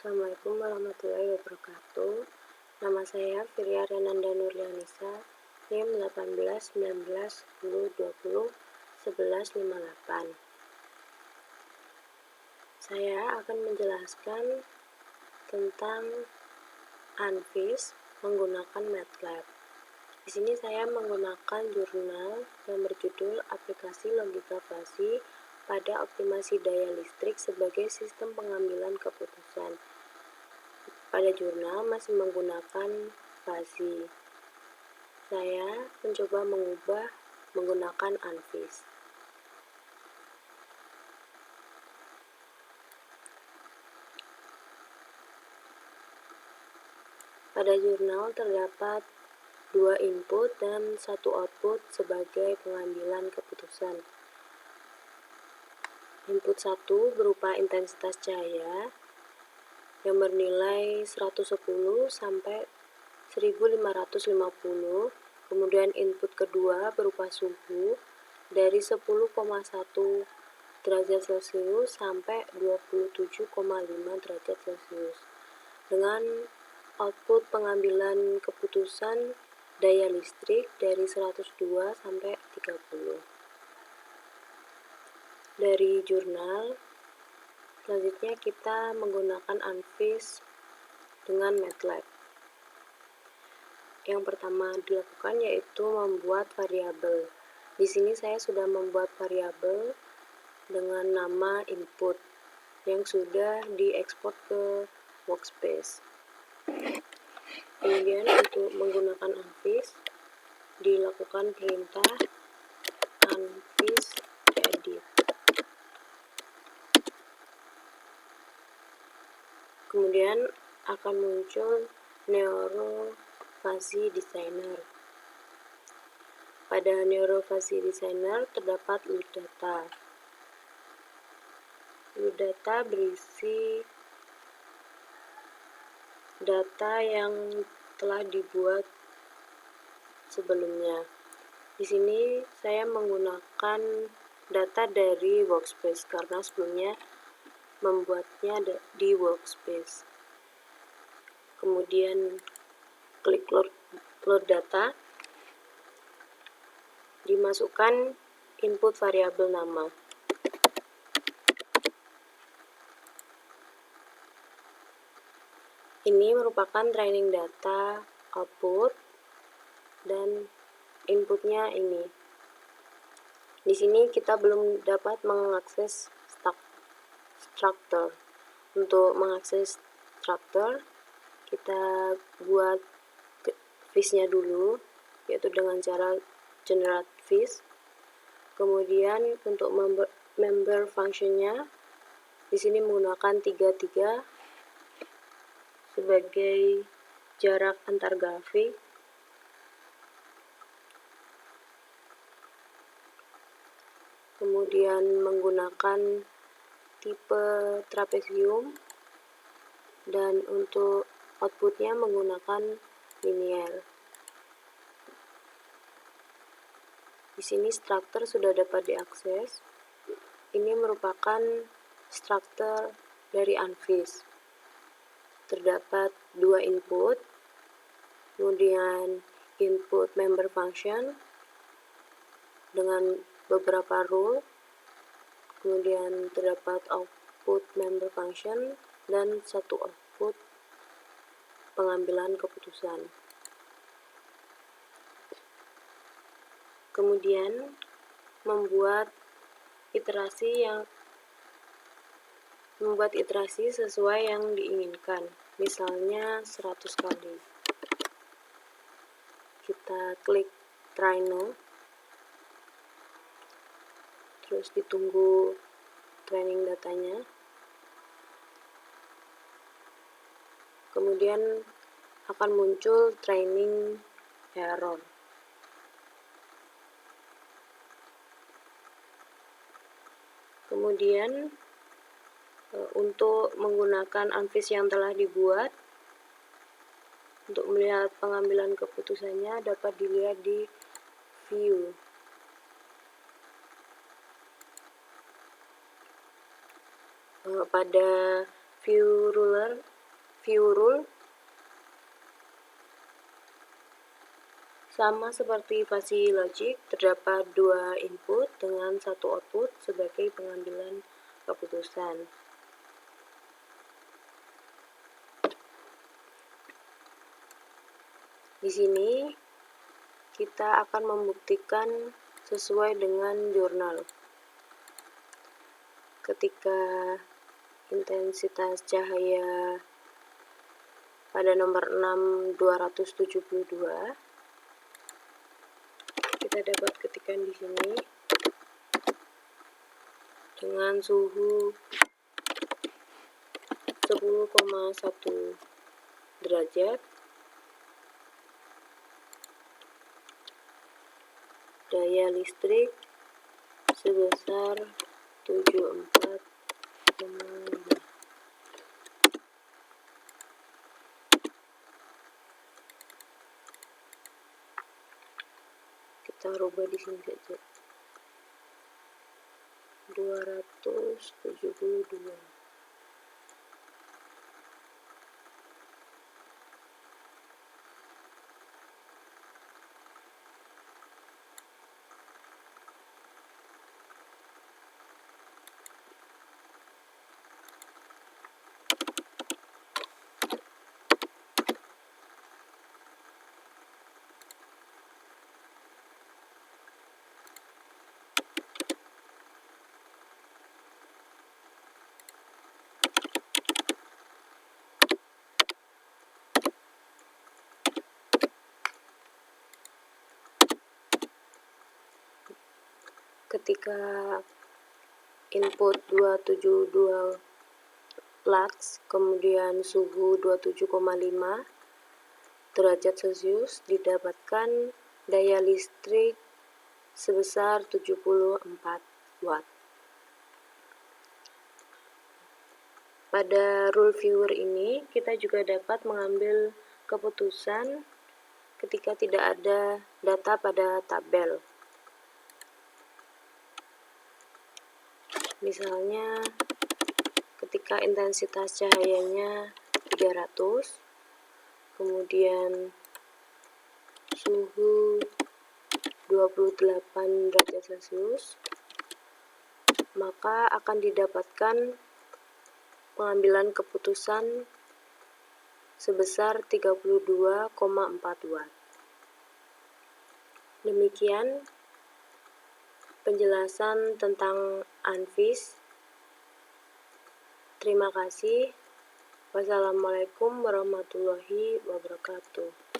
Assalamualaikum warahmatullahi wabarakatuh. Nama saya Firia Renanda Nurlianisa, NIM 18 19 10 20 11 58. Saya akan menjelaskan tentang ANFIS menggunakan MATLAB. Di sini saya menggunakan jurnal yang berjudul Aplikasi Logika Fasi pada Optimasi Daya Listrik sebagai Sistem Pengambilan Keputusan. Pada jurnal masih menggunakan fasi. Saya mencoba mengubah menggunakan ANFIS. Pada jurnal terdapat 2 input dan 1 output sebagai pengambilan keputusan. Input 1 berupa intensitas cahaya yang bernilai 110 sampai 1550. Kemudian input kedua berupa suhu dari 10,1 derajat Celcius sampai 27,5 derajat Celcius. Dengan output pengambilan keputusan daya listrik dari 102 sampai 30. Dari jurnal, selanjutnya kita menggunakan ANFIS dengan MATLAB. Yang pertama dilakukan yaitu membuat variabel. Di sini saya sudah membuat variabel dengan nama input yang sudah diekspor ke workspace. Kemudian untuk menggunakan ANFIS dilakukan perintah ANFIS edit. Kemudian akan muncul Neurofuzzy Designer. Pada Neurofuzzy Designer terdapat load data. Load data berisi data yang telah dibuat sebelumnya. Di sini saya menggunakan data dari workspace karena sebelumnya membuatnya di workspace. Kemudian klik load data, dimasukkan input variabel nama. Ini merupakan training data output dan inputnya ini. Di sini kita belum dapat mengakses structure. Untuk mengakses structure, kita buat fish-nya dulu, yaitu dengan cara generate fish. Kemudian untuk member function-nya, di sini menggunakan 33 sebagai jarak antar grafik. Kemudian menggunakan tipe trapezium dan untuk outputnya menggunakan linear. Di sini struktur sudah dapat diakses. Ini merupakan struktur dari ANFIS. Terdapat 2 input, kemudian input member function dengan beberapa rule, kemudian terdapat output member function dan 1 output pengambilan keputusan. Kemudian membuat iterasi sesuai yang diinginkan, misalnya 100 kali. Kita klik try now, terus ditunggu training datanya. Kemudian akan muncul training error. Kemudian untuk menggunakan ANFIS yang telah dibuat, untuk melihat pengambilan keputusannya dapat dilihat di view. Pada view ruler view rule sama seperti fuzzy logic, terdapat dua input dengan satu output sebagai pengambilan keputusan. Di sini kita akan membuktikan sesuai dengan jurnal. Ketika intensitas cahaya pada nomor 6 272, kita dapat ketikkan di sini dengan suhu 10,1 derajat, daya listrik sebesar 74,5. Kita rubah di sini saja. 272. Ketika input 272 lux, kemudian suhu 27,5 derajat Celcius, didapatkan daya listrik sebesar 74 watt. Pada rule viewer ini, kita juga dapat mengambil keputusan ketika tidak ada data pada tabel. Misalnya, ketika intensitas cahayanya 300, kemudian suhu 28 derajat Celcius, maka akan didapatkan pengambilan keputusan sebesar 32,4 watt. Demikian penjelasan tentang ANFIS. Terima kasih. Wassalamualaikum warahmatullahi wabarakatuh.